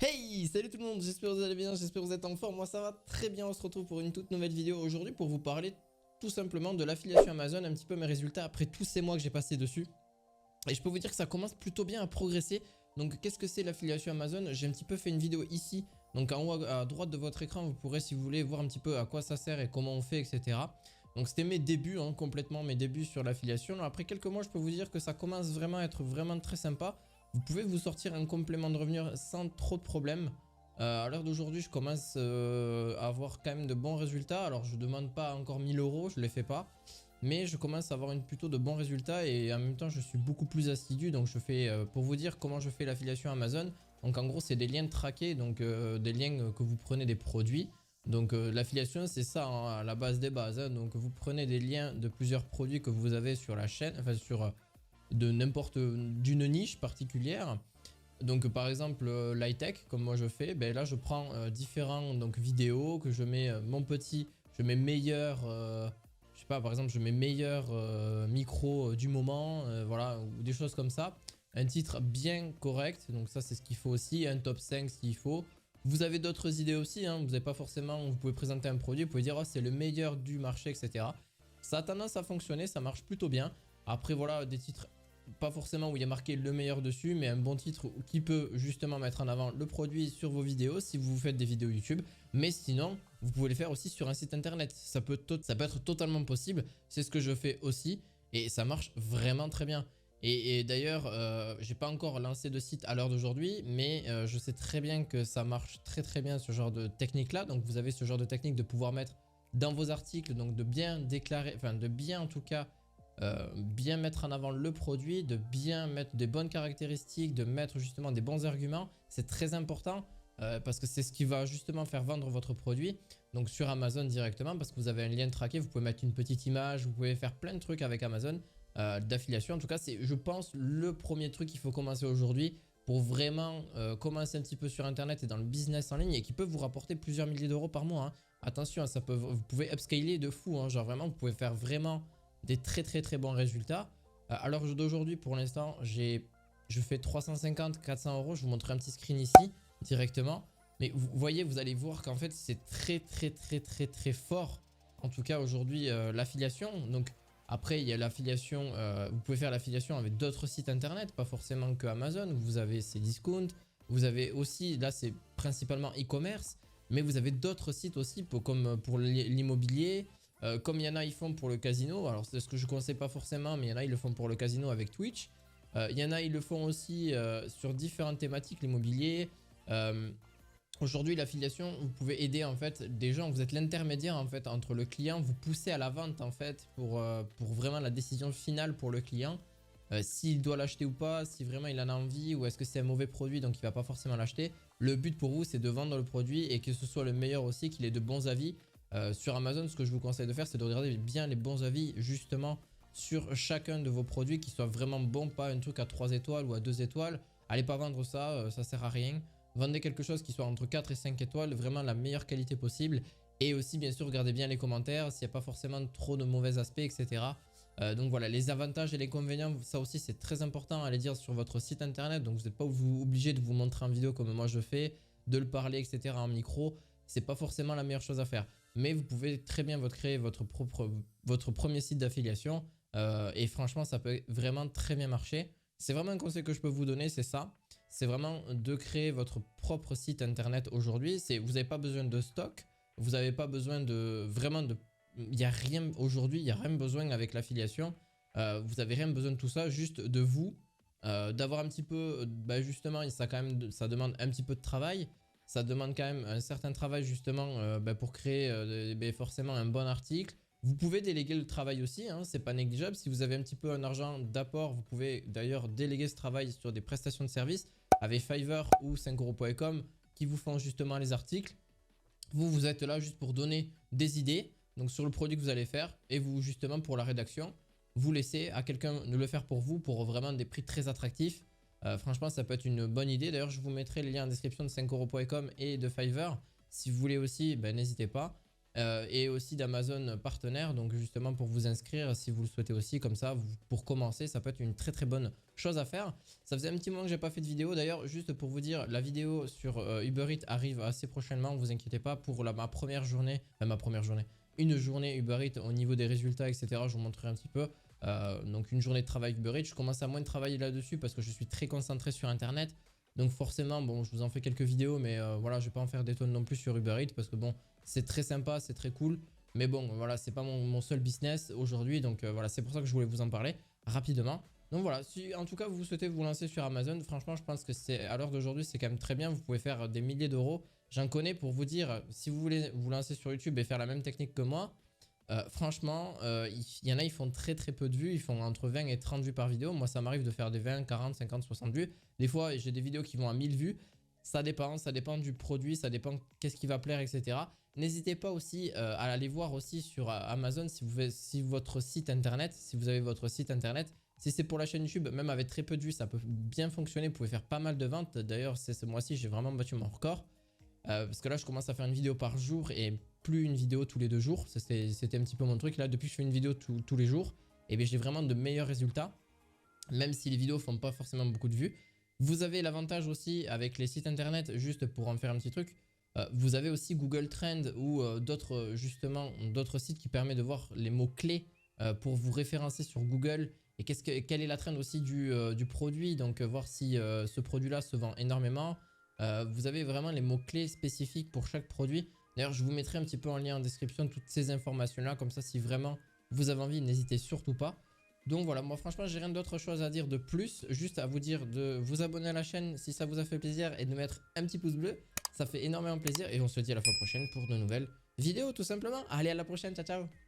Hey, salut tout le monde, j'espère que vous allez bien, j'espère que vous êtes en forme. Moi ça va très bien, on se retrouve pour une toute nouvelle vidéo aujourd'hui pour vous parler tout simplement de l'affiliation Amazon, un petit peu mes résultats après tous ces mois que j'ai passé dessus. Et je peux vous dire que ça commence plutôt bien à progresser. Donc qu'est-ce que c'est l'affiliation Amazon? J'ai un petit peu fait une vidéo ici, donc en haut à droite de votre écran, vous pourrez si vous voulez voir un petit peu à quoi ça sert et comment on fait, etc. Donc c'était mes débuts, complètement mes débuts sur l'affiliation. Après quelques mois, je peux vous dire que ça commence vraiment à être vraiment très sympa. Vous pouvez vous sortir un complément de revenus sans trop de problèmes. À l'heure d'aujourd'hui, je commence à avoir quand même de bons résultats. Alors je ne demande pas encore 1000 euros, je ne les fais pas. Mais je commence à avoir plutôt de bons résultats et en même temps je suis beaucoup plus assidu. Donc je fais, pour vous dire comment je fais l'affiliation Amazon. Donc en gros c'est des liens traqués, donc des liens que vous prenez des produits. Donc l'affiliation c'est ça à la base des bases. Donc vous prenez des liens de plusieurs produits que vous avez sur la chaîne, enfin sur de n'importe d'une niche particulière. Donc par exemple l'high-tech comme moi je fais, ben là je prends différents vidéos que je mets je mets meilleur, je sais pas, par exemple je mets meilleur micro du moment, voilà, ou des choses comme ça. Un titre bien correct, donc ça c'est ce qu'il faut aussi, un top 5 s'il faut. Vous avez d'autres idées aussi, vous n'avez pas forcément, vous pouvez présenter un produit, vous pouvez dire oh, c'est le meilleur du marché, etc. Ça a tendance à fonctionner, ça marche plutôt bien. Après voilà, des titres pas forcément où il y a marqué le meilleur dessus, mais un bon titre qui peut justement mettre en avant le produit sur vos vidéos si vous faites des vidéos YouTube. Mais sinon, vous pouvez le faire aussi sur un site internet. Ça peut être totalement possible. C'est ce que je fais aussi et ça marche vraiment très bien. Et d'ailleurs, j'ai pas encore lancé de site à l'heure d'aujourd'hui, mais je sais très bien que ça marche très bien ce genre de technique là. Donc vous avez ce genre de technique de pouvoir mettre dans vos articles, donc de bien déclarer, enfin de bien en tout cas bien mettre en avant le produit, de bien mettre des bonnes caractéristiques, de mettre justement des bons arguments. C'est très important parce que c'est ce qui va justement faire vendre votre produit. Donc sur Amazon directement, parce que vous avez un lien traqué, vous pouvez mettre une petite image, vous pouvez faire plein de trucs avec Amazon d'affiliation. En tout cas, c'est je pense le premier truc qu'il faut commencer aujourd'hui pour vraiment commencer un petit peu sur internet et dans le business en ligne et qui peut vous rapporter plusieurs milliers d'euros par mois. Attention, ça peut, vous pouvez upscaler de fou, genre vraiment vous pouvez faire vraiment des très bons résultats. À l'heure d'aujourd'hui, pour l'instant, je fais 350-400 euros. Je vous montrerai un petit screen ici directement. Mais vous voyez, vous allez voir qu'en fait, c'est très fort. En tout cas, aujourd'hui, l'affiliation. Donc, après, il y a l'affiliation. Vous pouvez faire l'affiliation avec d'autres sites internet, pas forcément que Amazon. Vous avez Cdiscount. Vous avez aussi, là, c'est principalement e-commerce. Mais vous avez d'autres sites aussi, comme pour l'immobilier. Comme il y en a, ils font pour le casino. Alors, c'est ce que je ne conseille pas forcément, mais il y en a, ils le font pour le casino avec Twitch. Il y en a, ils le font aussi sur différentes thématiques, l'immobilier. Aujourd'hui, l'affiliation, vous pouvez aider en fait des gens. Vous êtes l'intermédiaire en fait entre le client. Vous poussez à la vente en fait pour vraiment la décision finale pour le client. S'il doit l'acheter ou pas, si vraiment il en a envie ou est-ce que c'est un mauvais produit donc il ne va pas forcément l'acheter. Le but pour vous, c'est de vendre le produit et que ce soit le meilleur aussi, qu'il ait de bons avis. Sur Amazon, ce que je vous conseille de faire, c'est de regarder bien les bons avis justement sur chacun de vos produits qui soient vraiment bons, pas un truc à 3 étoiles ou à 2 étoiles. Allez pas vendre ça, ça sert à rien. Vendez quelque chose qui soit entre 4 et 5 étoiles, vraiment la meilleure qualité possible. Et aussi, bien sûr, regardez bien les commentaires, s'il n'y a pas forcément trop de mauvais aspects, etc. Donc voilà, les avantages et les inconvénients, ça aussi c'est très important à les dire sur votre site internet. Donc vous n'êtes pas obligé de vous montrer en vidéo comme moi je fais, de le parler, etc. en micro. C'est pas forcément la meilleure chose à faire. Mais vous pouvez très bien créer votre premier site d'affiliation. Et franchement, ça peut vraiment très bien marcher. C'est vraiment un conseil que je peux vous donner, c'est ça. C'est vraiment de créer votre propre site internet aujourd'hui. Vous n'avez pas besoin de stock. Vous n'avez pas besoin de vraiment de... Il n'y a rien aujourd'hui, il n'y a rien besoin avec l'affiliation. Vous n'avez rien besoin de tout ça, juste de vous. D'avoir un petit peu, justement, ça demande un petit peu de travail. Ça demande quand même un certain travail justement pour créer forcément un bon article. Vous pouvez déléguer le travail aussi, c'est pas négligeable. Si vous avez un petit peu un argent d'apport, vous pouvez d'ailleurs déléguer ce travail sur des prestations de services avec Fiverr ou 5euros.com qui vous font justement les articles. Vous êtes là juste pour donner des idées donc sur le produit que vous allez faire et vous justement pour la rédaction, vous laissez à quelqu'un de le faire pour vous pour vraiment des prix très attractifs. Franchement, ça peut être une bonne idée. D'ailleurs, je vous mettrai les liens en description de 5euros.com et de Fiverr. Si vous voulez aussi, n'hésitez pas. et aussi d'Amazon partenaire, donc justement pour vous inscrire si vous le souhaitez aussi, comme ça pour commencer ça peut être une très très bonne chose à faire. Ça faisait un petit moment que j'ai pas fait de vidéo, d'ailleurs juste pour vous dire, la vidéo sur Uber Eats arrive assez prochainement, vous inquiétez pas, pour ma première journée, une journée Uber Eats au niveau des résultats etc, je vous montrerai un petit peu. Donc une journée de travail Uber Eats, je commence à moins travailler là-dessus parce que je suis très concentré sur internet. Donc forcément, bon, je vous en fais quelques vidéos, mais voilà, je vais pas en faire des tonnes non plus sur Uber Eats parce que bon, c'est très sympa, c'est très cool. Mais bon, voilà, c'est pas mon seul business aujourd'hui. Donc voilà, c'est pour ça que je voulais vous en parler rapidement. Donc voilà, si en tout cas vous souhaitez vous lancer sur Amazon, franchement, je pense que c'est à l'heure d'aujourd'hui, c'est quand même très bien. Vous pouvez faire des milliers d'euros. J'en connais pour vous dire, si vous voulez vous lancer sur YouTube et faire la même technique que moi, franchement, il y en a, ils font très très peu de vues, ils font entre 20 et 30 vues par vidéo. Moi, ça m'arrive de faire des 20, 40, 50, 60 vues. Des fois, j'ai des vidéos qui vont à 1000 vues. Ça dépend du produit, ça dépend qu'est-ce qui va plaire, etc. N'hésitez pas aussi à aller voir aussi sur Amazon si votre site internet, si vous avez votre site internet, si c'est pour la chaîne YouTube, même avec très peu de vues, ça peut bien fonctionner. Vous pouvez faire pas mal de ventes. D'ailleurs, ce mois-ci, j'ai vraiment battu mon record. Parce que là je commence à faire une vidéo par jour et plus une vidéo tous les 2 jours. C'était un petit peu mon truc. Là depuis que je fais une vidéo tous les jours, et bien j'ai vraiment de meilleurs résultats. Même si les vidéos font pas forcément beaucoup de vues. Vous avez l'avantage aussi avec les sites internet, juste pour en faire un petit truc. Vous avez aussi Google Trends ou d'autres sites qui permettent de voir les mots clés pour vous référencer sur Google. Et quelle est la trend aussi du produit. Donc voir si ce produit là se vend énormément. Vous avez vraiment les mots-clés spécifiques pour chaque produit. D'ailleurs, je vous mettrai un petit peu en lien en description toutes ces informations-là. Comme ça, si vraiment vous avez envie, n'hésitez surtout pas. Donc voilà, moi franchement, j'ai rien d'autre chose à dire de plus. Juste à vous dire de vous abonner à la chaîne si ça vous a fait plaisir et de mettre un petit pouce bleu. Ça fait énormément plaisir et on se dit à la fois prochaine pour de nouvelles vidéos tout simplement. Allez, à la prochaine, ciao ciao.